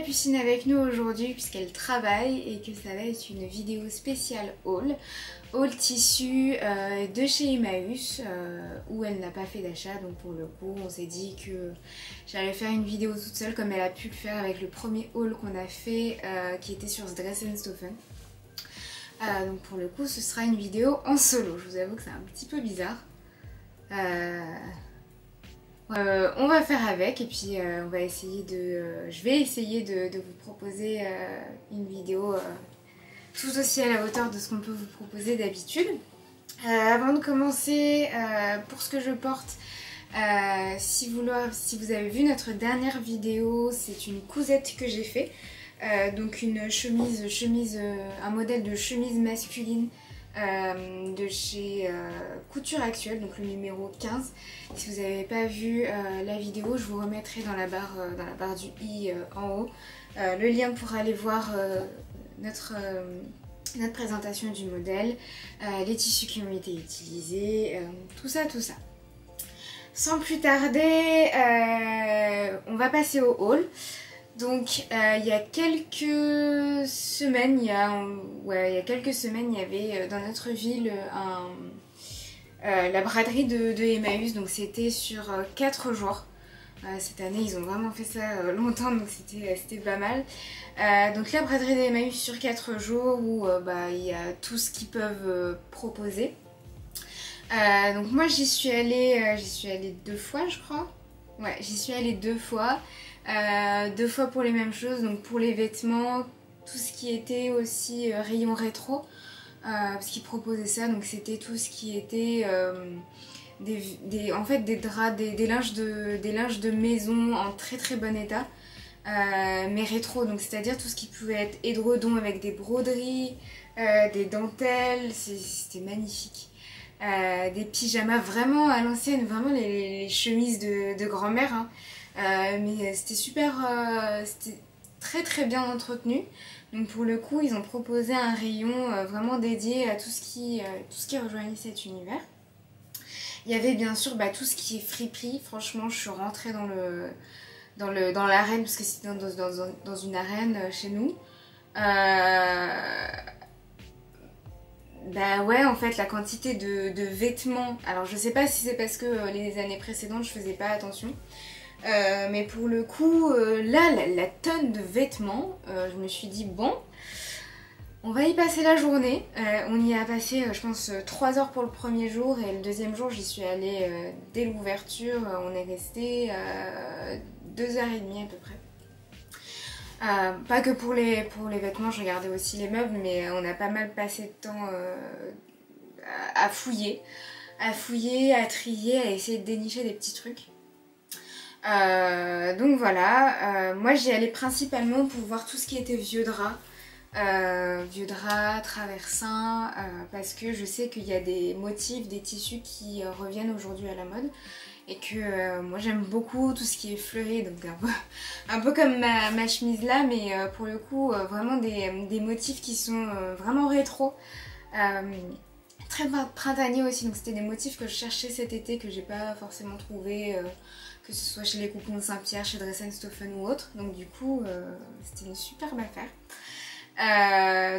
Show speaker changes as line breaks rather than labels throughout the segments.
Capucine avec nous aujourd'hui puisqu'elle travaille et que ça va être une vidéo spéciale haul. Haul tissu de chez Emmaüs où elle n'a pas fait d'achat, donc pour le coup on s'est dit que j'allais faire une vidéo toute seule comme elle a pu le faire avec le premier haul qu'on a fait qui était sur Dress & Stoffen. Donc pour le coup ce sera une vidéo en solo, je vous avoue que c'est un petit peu bizarre. On va faire avec et puis on va essayer je vais essayer de vous proposer une vidéo tout aussi à la hauteur de ce qu'on peut vous proposer d'habitude. Avant de commencer, pour ce que je porte, si vous avez vu notre dernière vidéo, c'est une cousette que j'ai fait. Donc une un modèle de chemise masculine de chez Couture Actuelle, donc le numéro 15. Si vous n'avez pas vu la vidéo, je vous remettrai dans la barre du i en haut le lien pour aller voir notre présentation du modèle, les tissus qui ont été utilisés, tout ça. Sans plus tarder, on va passer au haul. Donc il y a quelques semaines, il y avait dans notre ville la braderie de Emmaüs, donc c'était sur 4 jours. Cette année ils ont vraiment fait ça longtemps, donc c'était pas mal. Donc la braderie d'Emmaüs sur 4 jours où il y a tout ce qu'ils peuvent proposer. Donc moi j'y suis allée 2 fois je crois. Ouais, j'y suis allée 2 fois. 2 fois pour les mêmes choses, donc pour les vêtements, tout ce qui était aussi rayon rétro, parce qu'ils proposaient ça, donc c'était tout ce qui était en fait des draps, des linges de maison en très bon état, mais rétro, donc c'est-à-dire tout ce qui pouvait être édredon avec des broderies, des dentelles, c'était magnifique. Des pyjamas vraiment à l'ancienne, vraiment les chemises de grand-mère, hein. Mais c'était c'était très bien entretenu. Donc pour le coup ils ont proposé un rayon vraiment dédié à tout ce qui rejoignait cet univers. Il y avait bien sûr tout ce qui est friperie. Franchement je suis rentrée dans l'arène parce que c'était dans une arène chez nous. Ouais, en fait la quantité de vêtements, alors je sais pas si c'est parce que les années précédentes je faisais pas attention, mais pour le coup là la tonne de vêtements, je me suis dit bon, on va y passer la journée. On y a passé je pense 3 heures pour le premier jour et le deuxième jour j'y suis allée dès l'ouverture. On est resté 2h30 à peu près. Pas que pour les vêtements, je regardais aussi les meubles, mais on a pas mal passé de temps à fouiller, à trier, à essayer de dénicher des petits trucs. Donc voilà, moi j'y allais principalement pour voir tout ce qui était vieux drap, traversins, parce que je sais qu'il y a des motifs, des tissus qui reviennent aujourd'hui à la mode. Et que moi j'aime beaucoup tout ce qui est fleuri, donc un peu comme ma chemise là, mais pour le coup vraiment des motifs qui sont vraiment rétro, très printaniers aussi. Donc c'était des motifs que je cherchais cet été, que j'ai pas forcément trouvé, que ce soit chez les Coupons de Saint-Pierre, chez Dress & Stoffen ou autre. Donc du coup c'était une superbe affaire.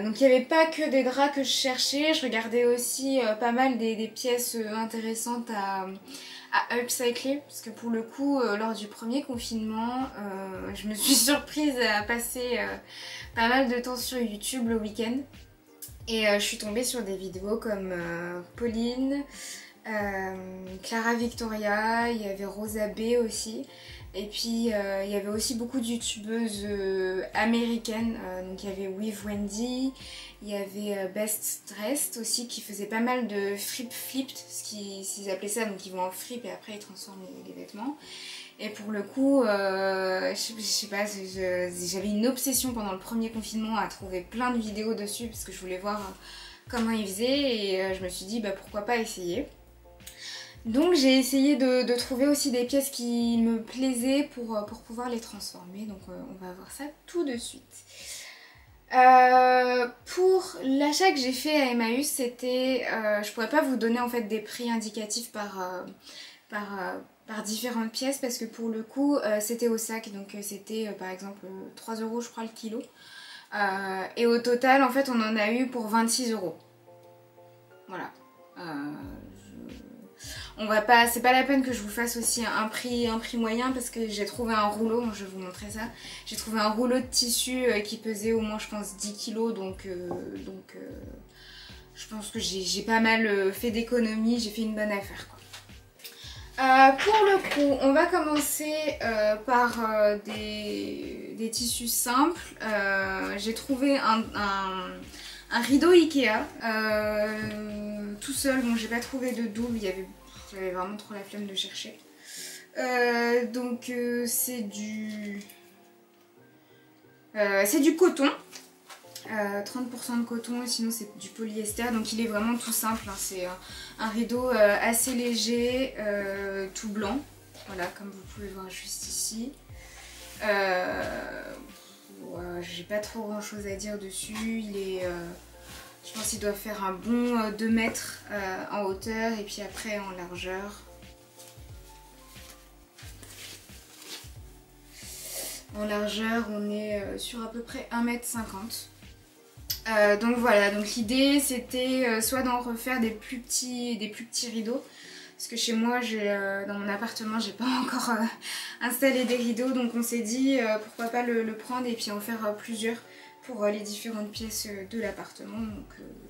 Donc il n'y avait pas que des draps que je cherchais, je regardais aussi pas mal des pièces intéressantes à upcycler, parce que pour le coup lors du premier confinement je me suis surprise à passer pas mal de temps sur YouTube le week-end et je suis tombée sur des vidéos comme Pauline, Clara Victoria, il y avait Rosa B aussi. Et puis il y avait aussi beaucoup de youtubeuses américaines, donc il y avait With Wendy, il y avait Best Dressed aussi qui faisait pas mal de flipped, ce qu'ils appelaient ça, donc ils vont en flip et après ils transforment les vêtements. Et pour le coup, je sais pas, j'avais une obsession pendant le premier confinement à trouver plein de vidéos dessus parce que je voulais voir comment ils faisaient et je me suis dit pourquoi pas essayer. Donc j'ai essayé de trouver aussi des pièces qui me plaisaient pour pouvoir les transformer, donc on va voir ça tout de suite. Pour l'achat que j'ai fait à Emmaüs, c'était, je pourrais pas vous donner en fait des prix indicatifs par par différentes pièces parce que pour le coup c'était au sac, donc c'était par exemple 3 € je crois le kilo. Et au total en fait on en a eu pour 26 €. Voilà. On va pas, c'est pas la peine que je vous fasse aussi un prix moyen parce que j'ai trouvé un rouleau, je vais vous montrer ça. J'ai trouvé un rouleau de tissu qui pesait au moins je pense 10 kilos, donc je pense que j'ai pas mal fait d'économies, j'ai fait une bonne affaire quoi. Pour le coup, on va commencer par des tissus simples. J'ai trouvé un rideau Ikea tout seul. Bon, j'ai pas trouvé de double, j'avais vraiment trop la flemme de chercher. Donc c'est du coton. 30% de coton, sinon c'est du polyester, donc il est vraiment tout simple, hein. C'est un rideau assez léger, tout blanc, voilà, comme vous pouvez voir juste ici. J'ai pas trop grand chose à dire dessus, je pense qu'il doit faire un bon 2 mètres en hauteur et puis après en largeur. En largeur, on est sur à peu près 1,50 m. Donc voilà, donc l'idée c'était soit d'en refaire des plus petits rideaux, parce que chez moi dans mon appartement j'ai pas encore installé des rideaux, donc on s'est dit pourquoi pas le prendre et puis en faire plusieurs pour les différentes pièces de l'appartement.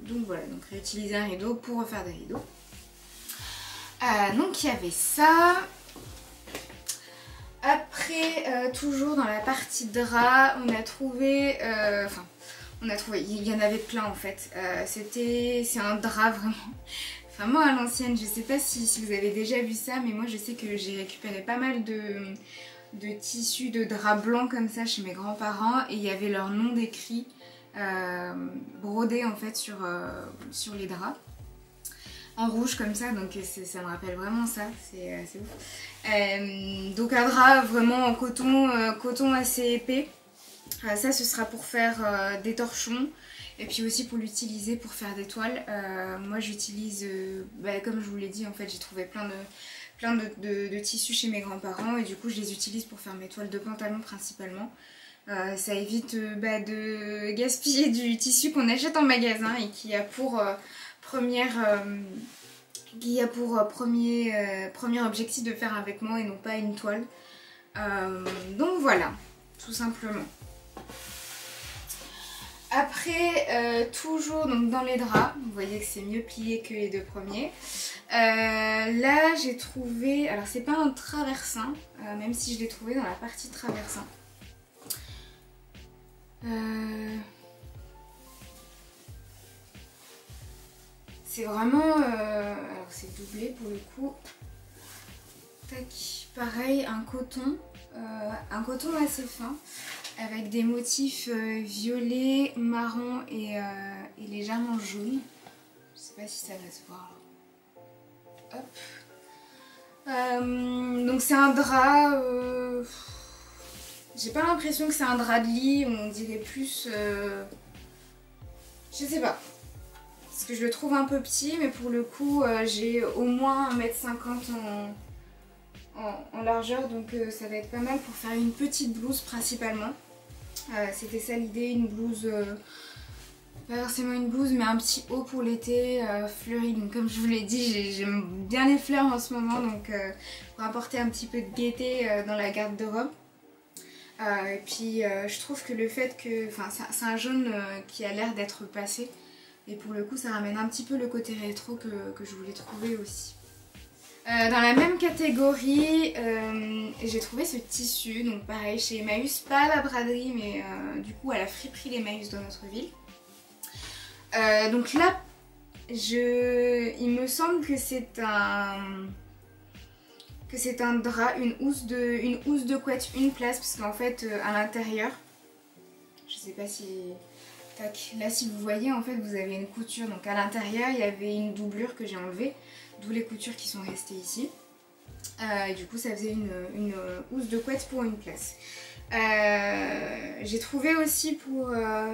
Donc voilà, donc réutiliser un rideau pour refaire des rideaux. Donc il y avait ça. Après, toujours dans la partie drap, on a trouvé, il y en avait plein en fait. C'est un drap vraiment à l'ancienne. Je sais pas si vous avez déjà vu ça, mais moi je sais que j'ai récupéré pas mal de tissus de drap blanc comme ça chez mes grands-parents et il y avait leur nom décrit brodé en fait sur les draps. En rouge comme ça, donc ça me rappelle vraiment ça, c'est ouf. Donc un drap vraiment en coton assez épais. Ça ce sera pour faire des torchons et puis aussi pour l'utiliser pour faire des toiles. Moi j'utilise, comme je vous l'ai dit en fait j'ai trouvé plein de tissus chez mes grands-parents et du coup je les utilise pour faire mes toiles de pantalon principalement. Ça évite de gaspiller du tissu qu'on achète en magasin et qui a pour premier objectif de faire un vêtement et non pas une toile. Donc voilà, tout simplement. Après, toujours donc dans les draps, vous voyez que c'est mieux plié que les deux premiers. Là j'ai trouvé, alors c'est pas un traversin, même si je l'ai trouvé dans la partie traversin. C'est vraiment, alors c'est doublé pour le coup. Tac, pareil, un coton assez fin avec des motifs violets, marron et légèrement jaune. Je sais pas si ça va se voir. Hop. Donc c'est un drap. J'ai pas l'impression que c'est un drap de lit, on dirait plus. Je sais pas. Parce que je le trouve un peu petit, mais pour le coup j'ai au moins 1,50 m en largeur, donc ça va être pas mal pour faire une petite blouse principalement. C'était ça l'idée, une blouse, pas forcément une blouse, mais un petit haut pour l'été, fleuri. Donc comme je vous l'ai dit, j'aime bien les fleurs en ce moment, donc pour apporter un petit peu de gaieté dans la garde-robe. Et puis je trouve que le fait que, enfin c'est un jaune qui a l'air d'être passé, et pour le coup ça ramène un petit peu le côté rétro que je voulais trouver aussi. Dans la même catégorie, j'ai trouvé ce tissu, donc pareil chez Emmaüs, pas à la braderie mais du coup à la friperie d'Emmaüs dans notre ville. Donc là, il me semble que c'est un drap, une housse de couette, une place, parce qu'en fait à l'intérieur, je sais pas si... Tac, là si vous voyez en fait vous avez une couture, donc à l'intérieur il y avait une doublure que j'ai enlevée, d'où les coutures qui sont restées ici. Et du coup ça faisait une housse de couette pour une place. J'ai trouvé aussi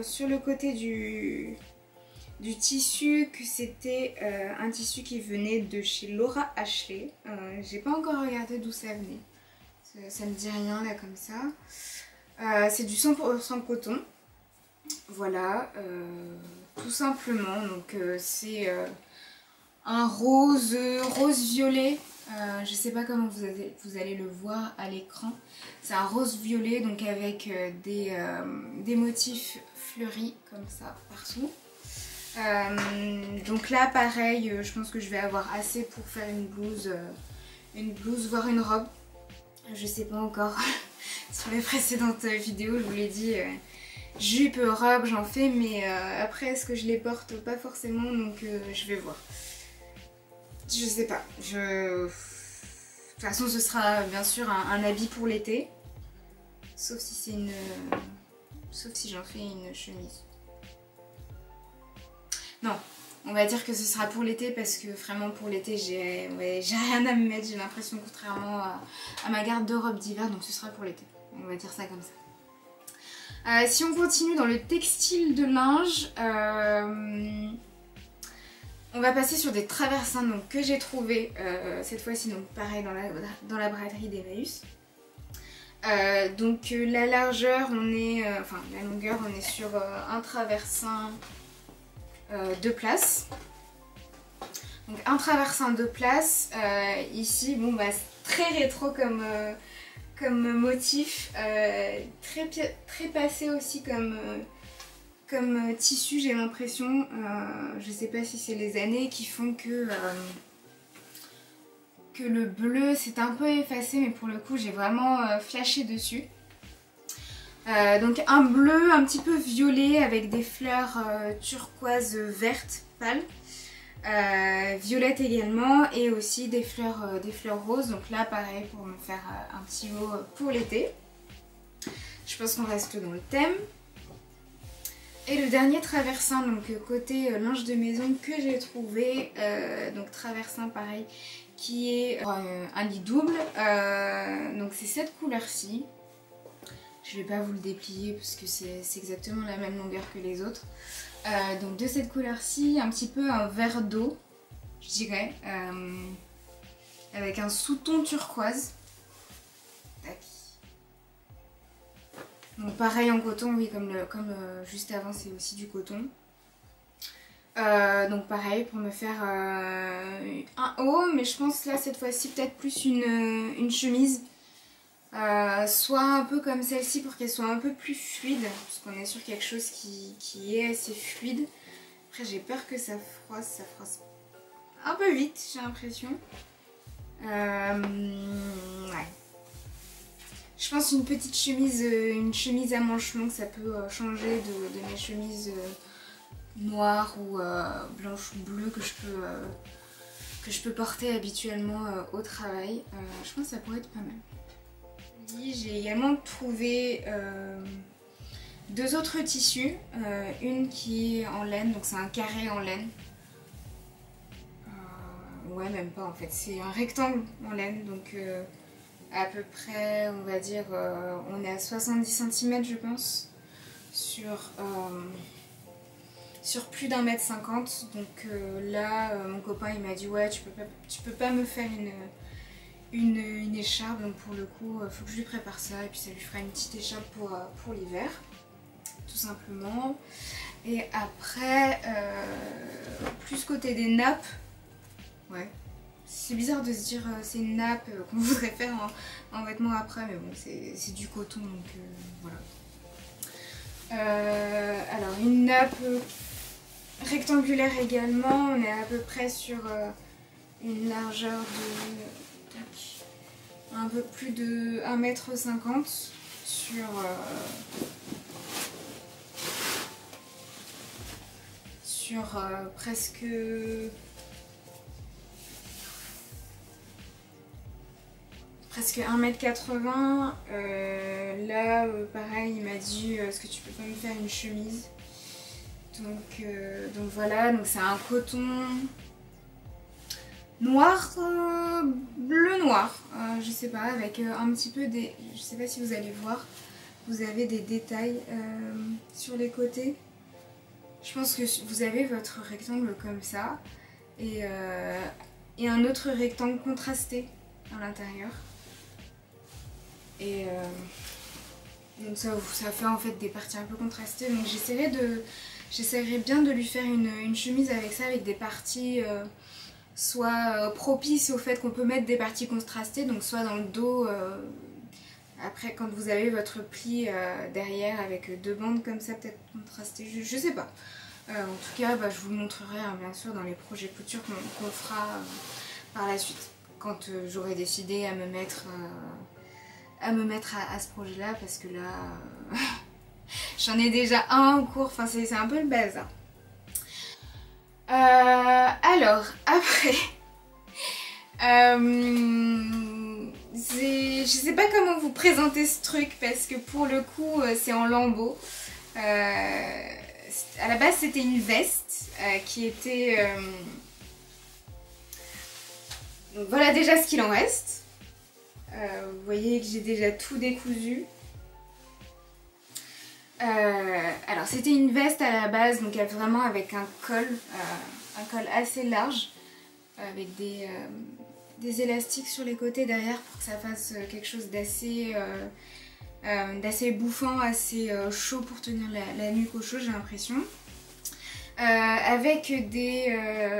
sur le côté du tissu, que c'était un tissu qui venait de chez Laura Ashley. J'ai pas encore regardé d'où ça venait. Ça me dit rien là comme ça. C'est du 100% coton. Voilà, tout simplement. Donc c'est un rose violet. Je sais pas comment vous allez le voir à l'écran. C'est un rose violet, donc avec des motifs fleuris comme ça partout. Donc là pareil, je pense que je vais avoir assez pour faire une blouse voire une robe. Je sais pas encore. Sur les précédentes vidéos je vous l'ai dit, jupe, robe j'en fais, mais après est-ce que je les porte? Pas forcément, donc je vais voir. Je sais pas. De toute façon ce sera bien sûr un habit pour l'été. Sauf si c'est une... Sauf si j'en fais une chemise. Non, on va dire que ce sera pour l'été parce que vraiment pour l'été j'ai rien à me mettre, j'ai l'impression, contrairement à ma garde-robe d'hiver, donc ce sera pour l'été. On va dire ça comme ça. Si on continue dans le textile de linge, on va passer sur des traversins donc, que j'ai trouvé cette fois-ci, donc pareil dans la braderie d'Emmaüs. Donc la largeur, enfin la longueur, on est sur un traversin 2 places. Donc un traversin 2 places. Ici, bon bah c'est très rétro comme motif, très passé aussi comme tissu, j'ai l'impression. Je sais pas si c'est les années qui font que le bleu s'est un peu effacé, mais pour le coup j'ai vraiment flashé dessus. Donc un bleu un petit peu violet avec des fleurs turquoise vertes pâles, violettes également, et aussi des fleurs roses. Donc là pareil pour me faire un petit haut pour l'été. Je pense qu'on reste dans le thème. Et le dernier traversin, donc côté linge de maison que j'ai trouvé, donc traversin pareil, qui est un lit double, donc c'est cette couleur-ci. Je vais pas vous le déplier parce que c'est exactement la même longueur que les autres. Donc de cette couleur-ci, un petit peu un vert d'eau, je dirais, avec un sous-ton turquoise. Tac. Donc pareil en coton, oui, comme juste avant, c'est aussi du coton. Donc pareil pour me faire un haut, mais je pense là cette fois-ci peut-être plus une chemise. Soit un peu comme celle-ci pour qu'elle soit un peu plus fluide, parce qu'on est sur quelque chose qui est assez fluide. Après j'ai peur que ça froisse un peu vite, j'ai l'impression. Ouais. Je pense une petite chemise, une chemise à manches longues, ça peut changer de mes chemises noires ou blanches ou bleues que je peux porter habituellement au travail. Je pense que ça pourrait être pas mal. J'ai également trouvé 2 autres tissus, une qui est en laine, donc c'est un carré en laine. Ouais, même pas en fait, c'est un rectangle en laine, donc à peu près, on va dire, on est à 70 cm je pense, sur plus d'1,50 m. Donc là, mon copain il m'a dit ouais, tu peux pas me faire une écharpe, donc pour le coup faut que je lui prépare ça et puis ça lui fera une petite écharpe pour l'hiver tout simplement. Et après plus côté des nappes, ouais c'est bizarre de se dire c'est une nappe qu'on voudrait faire en vêtements après, mais bon c'est du coton, donc voilà. Alors une nappe rectangulaire également, on est à peu près sur une largeur de un peu plus de 1,50 m sur presque presque 1,80 m. Là pareil il m'a dit est-ce que tu peux pas me faire une chemise, donc voilà, donc c'est un coton noir, bleu noir, je sais pas, avec un petit peu des, je sais pas si vous allez voir, vous avez des détails sur les côtés. Je pense que vous avez votre rectangle comme ça et un autre rectangle contrasté à l'intérieur. Et donc ça fait en fait des parties un peu contrastées. Donc j'essaierai bien de lui faire une chemise avec ça, avec des parties soit propices au fait qu'on peut mettre des parties contrastées, donc soit dans le dos. Après, quand vous avez votre pli derrière avec deux bandes comme ça, peut-être contrastées, je sais pas. En tout cas, je vous le montrerai hein, bien sûr dans les projets couture qu'on fera par la suite. Quand j'aurai décidé à me mettre à ce projet-là, parce que là, j'en ai déjà un en cours, enfin c'est un peu le bazar. Alors, après... je sais pas comment vous présenter ce truc parce que pour le coup c'est en lambeaux. À la base c'était une veste qui était... Donc voilà déjà ce qu'il en reste. Vous voyez que j'ai déjà tout décousu. Alors c'était une veste à la base, donc vraiment avec un col assez large, avec des élastiques sur les côtés derrière pour que ça fasse quelque chose d'assez bouffant, assez chaud pour tenir la nuque au chaud, j'ai l'impression. Avec des...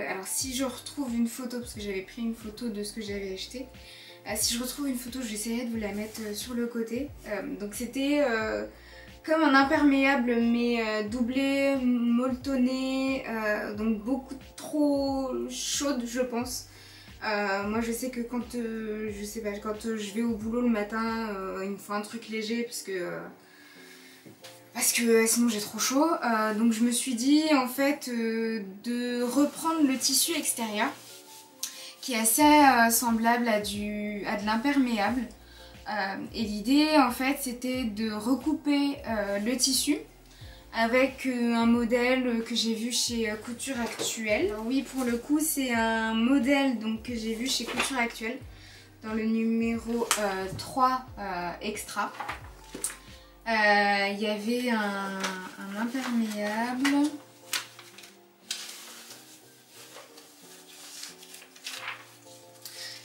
alors si je retrouve une photo, parce que j'avais pris une photo de ce que j'avais acheté, si je retrouve une photo, j'essaierai de vous la mettre sur le côté. Donc c'était comme un imperméable mais doublé, molletonné, donc beaucoup trop chaude je pense. Moi je sais que quand je sais pas, quand je vais au boulot le matin, il me faut un truc léger parce que sinon j'ai trop chaud. Donc je me suis dit en fait de reprendre le tissu extérieur qui est assez semblable à de l'imperméable. Et l'idée en fait c'était de recouper le tissu avec un modèle que j'ai vu chez Couture Actuelle. Alors oui, pour le coup c'est un modèle donc, que j'ai vu chez Couture Actuelle dans le numéro 3 extra. Il y avait un imperméable.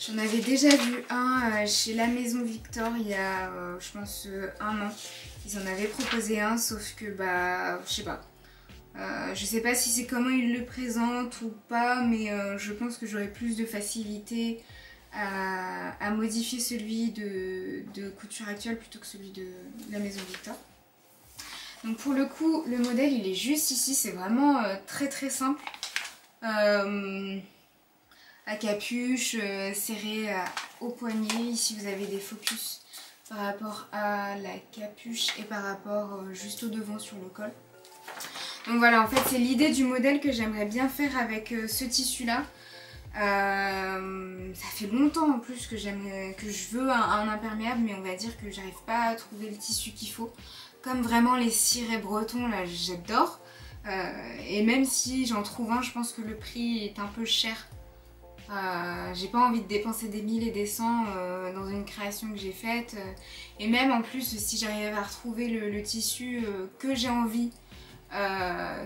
J'en avais déjà vu un chez la Maison Victor il y a je pense un an. Ils en avaient proposé un, sauf que je sais pas. Je sais pas si c'est comment ils le présentent ou pas, mais je pense que j'aurais plus de facilité à modifier celui de Couture Actuelle plutôt que celui de la Maison Victor. Donc pour le coup, le modèle il est juste ici, c'est vraiment très très simple. À capuche, serré au poignet. Ici vous avez des focus par rapport à la capuche et par rapport juste au devant sur le col. Donc voilà, en fait c'est l'idée du modèle que j'aimerais bien faire avec ce tissu là. Ça fait longtemps en plus que je veux un imperméable, mais on va dire que j'arrive pas à trouver le tissu qu'il faut. Comme vraiment les cirés bretons là, j'adore. Et même si j'en trouve un, je pense que le prix est un peu cher. J'ai pas envie de dépenser des 1000 et des 100 dans une création que j'ai faite. Et même en plus, si j'arrive à retrouver le tissu que j'ai envie,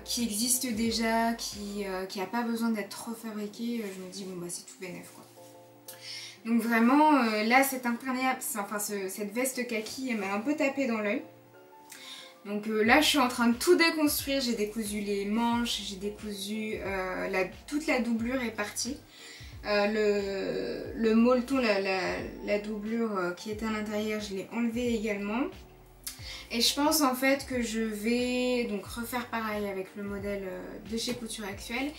qui existe déjà, qui a pas besoin d'être refabriqué, je me dis bon c'est tout bénef quoi. Donc vraiment là cet imperméable, enfin cette veste kaki elle m'a un peu tapé dans l'œil. Donc là je suis en train de tout déconstruire, j'ai décousu les manches, j'ai décousu toute la doublure est partie. Le molleton, la doublure qui était à l'intérieur, je l'ai enlevé également. Et je pense en fait que je vais donc refaire pareil avec le modèle de chez Couture Actuelle.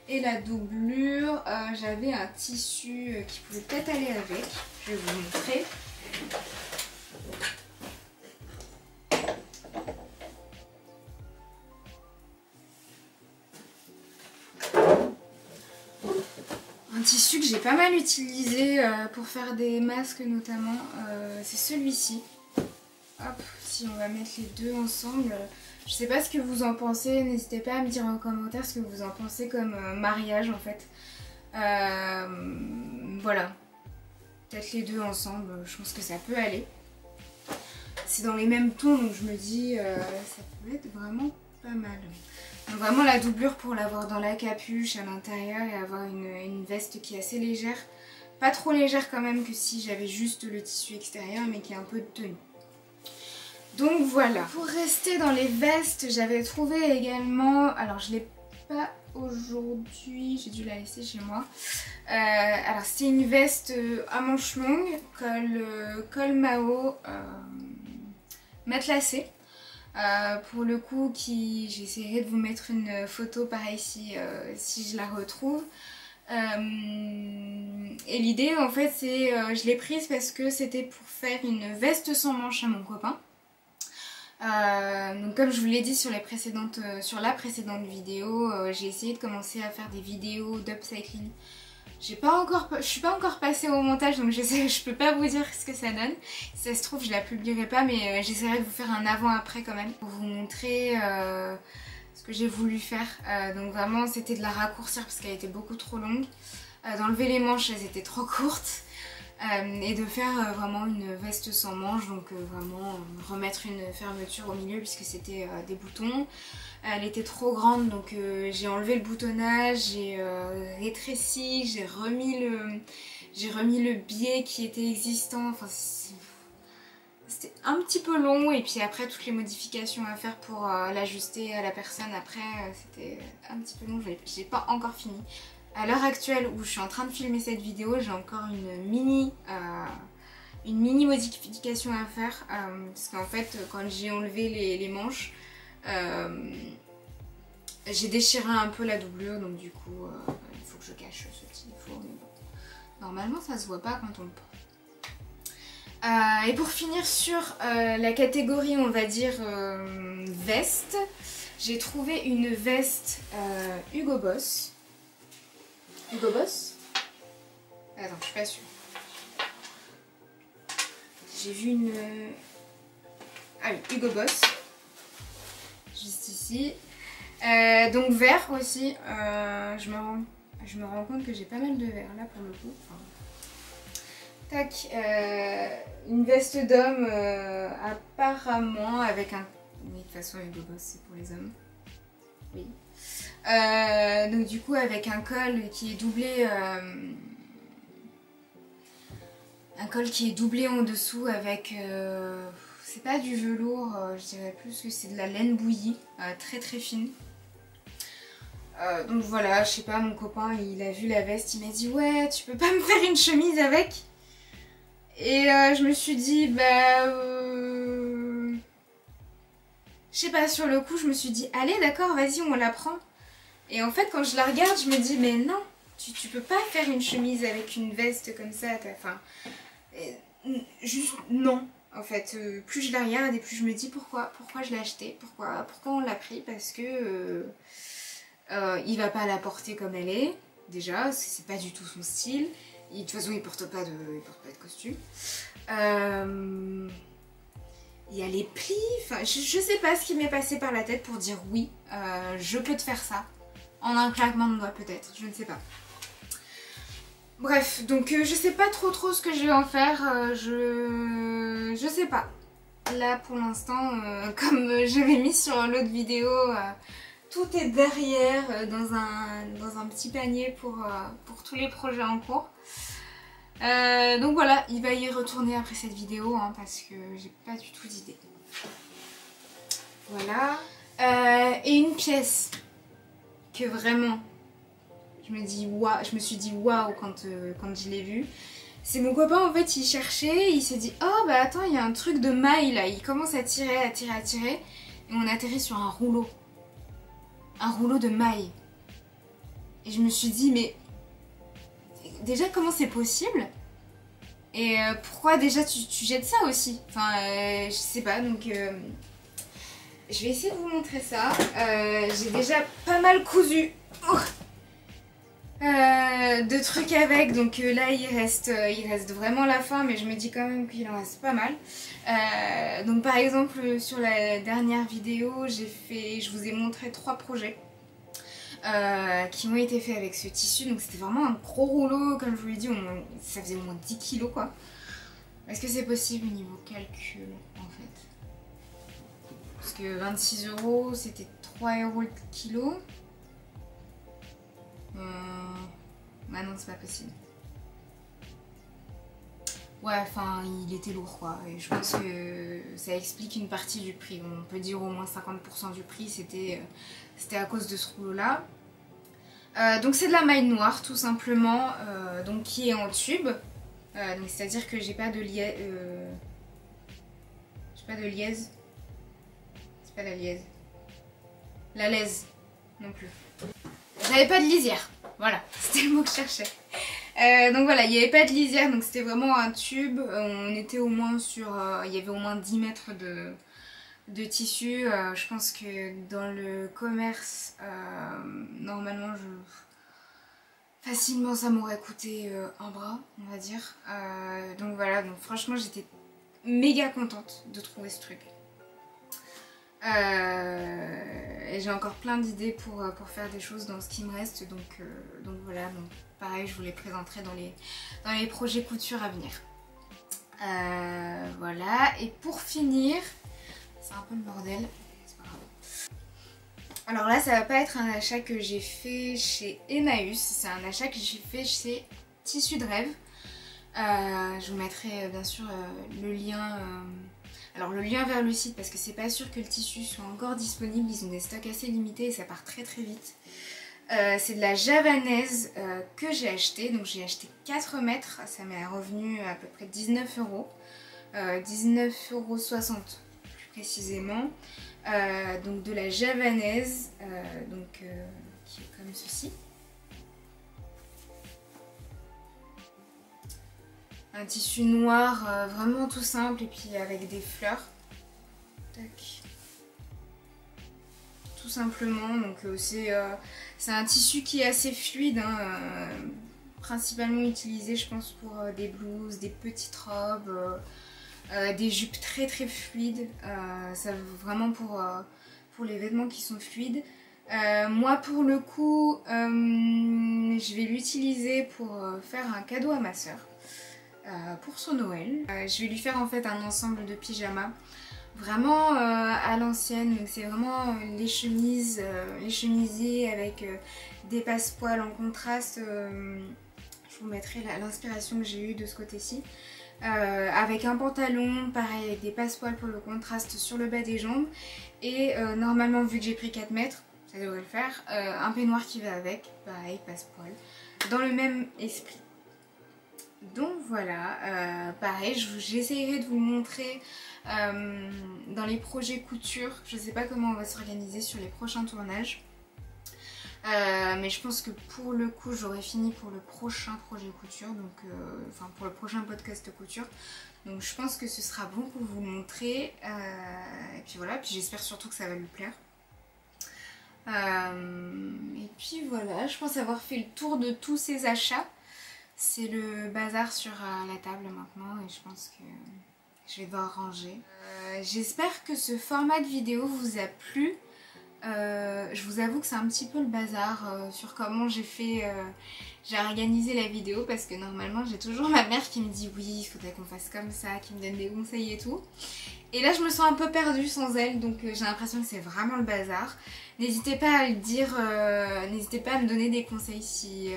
Et la doublure, j'avais un tissu qui pouvait peut-être aller avec. Je vais vous montrer. Un tissu que j'ai pas mal utilisé pour faire des masques notamment, c'est celui-ci. Hop, si on va mettre les deux ensemble, je sais pas ce que vous en pensez, n'hésitez pas à me dire en commentaire ce que vous en pensez comme mariage en fait. Voilà, peut-être les deux ensemble, je pense que ça peut aller. C'est dans les mêmes tons donc je me dis ça peut être vraiment pas mal. Donc vraiment la doublure pour l'avoir dans la capuche à l'intérieur et avoir une veste qui est assez légère. Pas trop légère quand même que si j'avais juste le tissu extérieur mais qui a un peu de tenue. Donc voilà. Pour rester dans les vestes, j'avais trouvé également, alors je l'ai pas aujourd'hui, j'ai dû la laisser chez moi. Alors c'était une veste à manches longues, col Mao, matelassé. Pour le coup, j'essaierai de vous mettre une photo pareil si je la retrouve. Et l'idée en fait c'est, je l'ai prise parce que c'était pour faire une veste sans manches à mon copain. Donc comme je vous l'ai dit sur la précédente vidéo, j'ai essayé de commencer à faire des vidéos d'upcycling. Je suis pas encore passée au montage, donc je peux pas vous dire ce que ça donne. Si ça se trouve je la publierai pas, mais j'essaierai de vous faire un avant-après quand même pour vous montrer ce que j'ai voulu faire. Donc vraiment c'était de la raccourcir parce qu'elle était beaucoup trop longue, d'enlever les manches, elles étaient trop courtes. Et de faire vraiment une veste sans manches, donc vraiment remettre une fermeture au milieu puisque c'était des boutons. Elle était trop grande, donc j'ai enlevé le boutonnage, j'ai rétréci, j'ai remis le biais qui était existant. Enfin, c'était un petit peu long, et puis après toutes les modifications à faire pour l'ajuster à la personne après, c'était un petit peu long, j'ai pas encore fini. À l'heure actuelle où je suis en train de filmer cette vidéo, j'ai encore une mini modification à faire, parce qu'en fait quand j'ai enlevé les manches, j'ai déchiré un peu la doublure, donc du coup il faut que je cache ce petit défaut, mais bon, normalement ça se voit pas quand on le porte. Et pour finir sur la catégorie on va dire veste, j'ai trouvé une veste Hugo Boss. Hugo Boss? Attends, je suis pas sûre. J'ai vu une... Ah oui, Hugo Boss. Juste ici. Donc vert aussi. Je me rends compte que j'ai pas mal de vert là pour le coup. Enfin, tac. Une veste d'homme apparemment avec un... Mais de toute façon Hugo Boss c'est pour les hommes. Oui. Donc du coup avec un col qui est doublé, en dessous avec, c'est pas du velours, je dirais plus que c'est de la laine bouillie, très très fine. Donc voilà, je sais pas, mon copain il a vu la veste, il m'a dit ouais tu peux pas me faire une chemise avec? Et je me suis dit bah je sais pas, sur le coup je me suis dit allez d'accord vas-y on la prend. Et en fait quand je la regarde je me dis mais non, tu peux pas faire une chemise avec une veste comme ça, enfin juste non en fait. Plus je la regarde et plus je me dis pourquoi je l'ai acheté, pourquoi on l'a pris, parce que il va pas la porter comme elle est déjà, parce que c'est pas du tout son style, de toute façon il porte pas de costume. Il y a les plis, enfin je sais pas ce qui m'est passé par la tête pour dire oui, je peux te faire ça. En un claquement de doigts peut-être, je ne sais pas. Bref, donc je sais pas trop ce que je vais en faire, je sais pas. Là pour l'instant, comme j'avais mis sur l'autre vidéo, tout est derrière dans un petit panier pour tous les projets en cours. Donc voilà, il va y retourner après cette vidéo hein, parce que j'ai pas du tout d'idée. Voilà. Et une pièce que vraiment je me suis dit waouh quand je l'ai vue. C'est mon copain en fait, il cherchait, il s'est dit oh bah attends il y a un truc de maille là, il commence à tirer, et on atterrit sur un rouleau de maille. Et je me suis dit mais déjà comment c'est possible, et pourquoi déjà tu jettes ça aussi, enfin je sais pas. Donc je vais essayer de vous montrer ça. J'ai déjà pas mal cousu de trucs avec, donc là il reste vraiment la fin, mais je me dis quand même qu'il en reste pas mal. Donc par exemple sur la dernière vidéo je vous ai montré 3 projets qui ont été faits avec ce tissu, donc c'était vraiment un gros rouleau, comme je vous l'ai dit, ça faisait au moins 10 kilos quoi. Est-ce que c'est possible au niveau calcul en fait? Parce que 26 € c'était 3 € le kilo. Bah non, c'est pas possible. Ouais, enfin, il était lourd quoi. Et je pense que ça explique une partie du prix. On peut dire au moins 50% du prix, c'était à cause de ce rouleau-là. Donc c'est de la maille noire tout simplement, donc qui est en tube. Donc c'est-à-dire que j'ai pas de liaise. J'ai pas de liaise. C'est pas la liaise. La laise non plus. J'avais pas de lisière. Voilà, c'était le mot que je cherchais. Donc voilà, il n'y avait pas de lisière, donc c'était vraiment un tube. On était au moins sur... il y avait au moins 10 mètres de tissu. Je pense que dans le commerce, normalement, facilement ça m'aurait coûté un bras, on va dire. Donc voilà, donc franchement j'étais méga contente de trouver ce truc. Et j'ai encore plein d'idées pour faire des choses dans ce qui me reste, donc voilà, donc pareil je vous les présenterai dans les projets couture à venir. Voilà, et pour finir, c'est un peu le bordel, c'est pas grave. Alors là ça va pas être un achat que j'ai fait chez Emmaüs, c'est un achat que j'ai fait chez Tissus de Rêve. Je vous mettrai bien sûr le lien... Alors le lien vers le site parce que c'est pas sûr que le tissu soit encore disponible, ils ont des stocks assez limités et ça part très très vite. C'est de la javanaise que j'ai acheté, donc j'ai acheté 4 mètres, ça m'est revenu à peu près 19 €, 19,60 € plus précisément. Donc de la javanaise, qui est comme ceci. Un tissu noir vraiment tout simple et puis avec des fleurs. Tac. Tout simplement, donc c'est un tissu qui est assez fluide, hein, principalement utilisé je pense pour des blouses, des petites robes, des jupes très très fluides, ça vraiment pour les vêtements qui sont fluides. Moi pour le coup, je vais l'utiliser pour faire un cadeau à ma soeur. Pour son Noël. Je vais lui faire en fait un ensemble de pyjamas vraiment à l'ancienne, donc c'est vraiment les chemises, les chemisiers avec des passepoils en contraste. Je vous mettrai l'inspiration que j'ai eue de ce côté-ci. Avec un pantalon, pareil avec des passepoils pour le contraste sur le bas des jambes. Et normalement vu que j'ai pris 4 mètres, ça devrait le faire, un peignoir qui va avec, pareil passepoil, dans le même esprit. Donc voilà, pareil, j'essayerai de vous montrer dans les projets couture. Je sais pas comment on va s'organiser sur les prochains tournages. Mais je pense que pour le coup j'aurai fini pour le prochain projet couture, donc enfin pour le prochain podcast couture. Donc je pense que ce sera bon pour vous le montrer. Et puis voilà, puis j'espère surtout que ça va lui plaire. Et puis voilà, je pense avoir fait le tour de tous ces achats. C'est le bazar sur la table maintenant et je pense que je vais devoir ranger. J'espère que ce format de vidéo vous a plu. Je vous avoue que c'est un petit peu le bazar sur comment j'ai organisé la vidéo parce que normalement j'ai toujours ma mère qui me dit oui il faudrait qu'on fasse comme ça, qui me donne des conseils et tout. Et là je me sens un peu perdue sans elle, donc j'ai l'impression que c'est vraiment le bazar. N'hésitez pas à le dire, n'hésitez pas à me donner des conseils si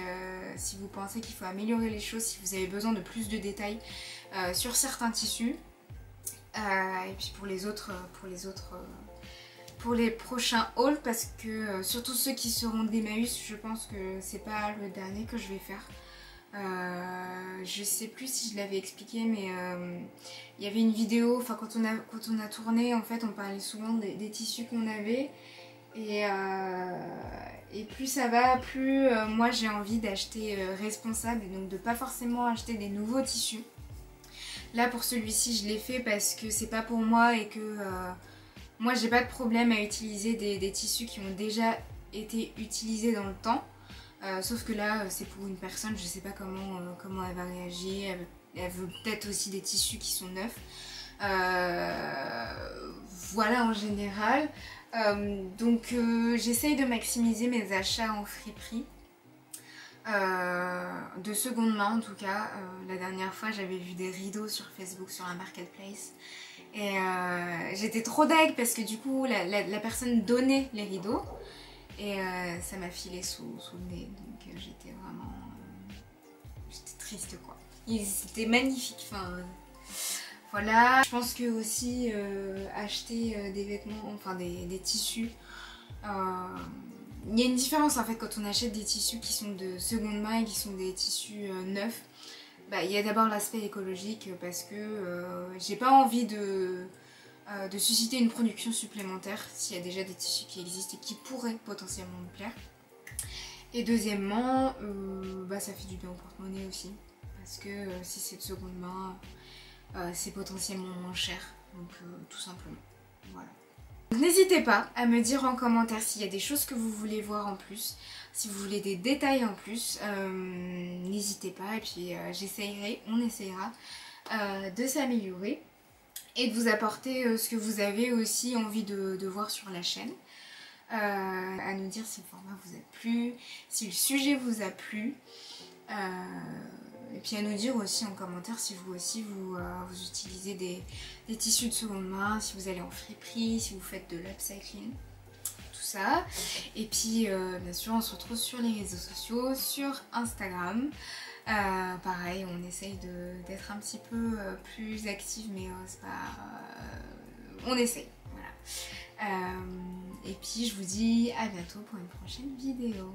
vous pensez qu'il faut améliorer les choses, si vous avez besoin de plus de détails sur certains tissus. Et puis pour les prochains hauls, parce que surtout ceux qui seront d'Emmaüs, je pense que c'est pas le dernier que je vais faire. Je sais plus si je l'avais expliqué, mais il y avait une vidéo, enfin quand on a tourné, en fait on parlait souvent des tissus qu'on avait. Et plus ça va, plus moi j'ai envie d'acheter responsable et donc de pas forcément acheter des nouveaux tissus. Là pour celui-ci je l'ai fait parce que c'est pas pour moi et que moi j'ai pas de problème à utiliser des tissus qui ont déjà été utilisés dans le temps. Sauf que là c'est pour une personne, je sais pas comment elle va réagir, elle veut peut-être aussi des tissus qui sont neufs. Voilà en général. Donc j'essaye de maximiser mes achats en friperie. De seconde main en tout cas. La dernière fois j'avais vu des rideaux sur Facebook sur un marketplace Et j'étais trop deg parce que du coup la personne donnait les rideaux et ça m'a filé sous le nez, donc j'étais vraiment... j'étais triste quoi. C'était magnifique, enfin voilà. Je pense que aussi acheter des vêtements, enfin des tissus, il y a une différence en fait quand on achète des tissus qui sont de seconde main et qui sont des tissus neufs. Bah, il y a d'abord l'aspect écologique parce que j'ai pas envie de susciter une production supplémentaire s'il y a déjà des tissus qui existent et qui pourraient potentiellement me plaire. Et deuxièmement, bah, ça fait du bien au porte-monnaie aussi parce que si c'est de seconde main, c'est potentiellement moins cher, donc tout simplement, voilà. N'hésitez pas à me dire en commentaire s'il y a des choses que vous voulez voir en plus, si vous voulez des détails en plus, n'hésitez pas et puis j'essayerai, on essayera de s'améliorer et de vous apporter ce que vous avez aussi envie de voir sur la chaîne. À nous dire si le format vous a plu, si le sujet vous a plu. Et puis à nous dire aussi en commentaire si vous aussi vous utilisez des tissus de seconde main, si vous allez en friperie, si vous faites de l'upcycling, tout ça. Et puis bien sûr on se retrouve sur les réseaux sociaux, sur Instagram. Pareil, on essaye d'être un petit peu plus active, mais c'est pas... on essaye, voilà. Et puis je vous dis à bientôt pour une prochaine vidéo.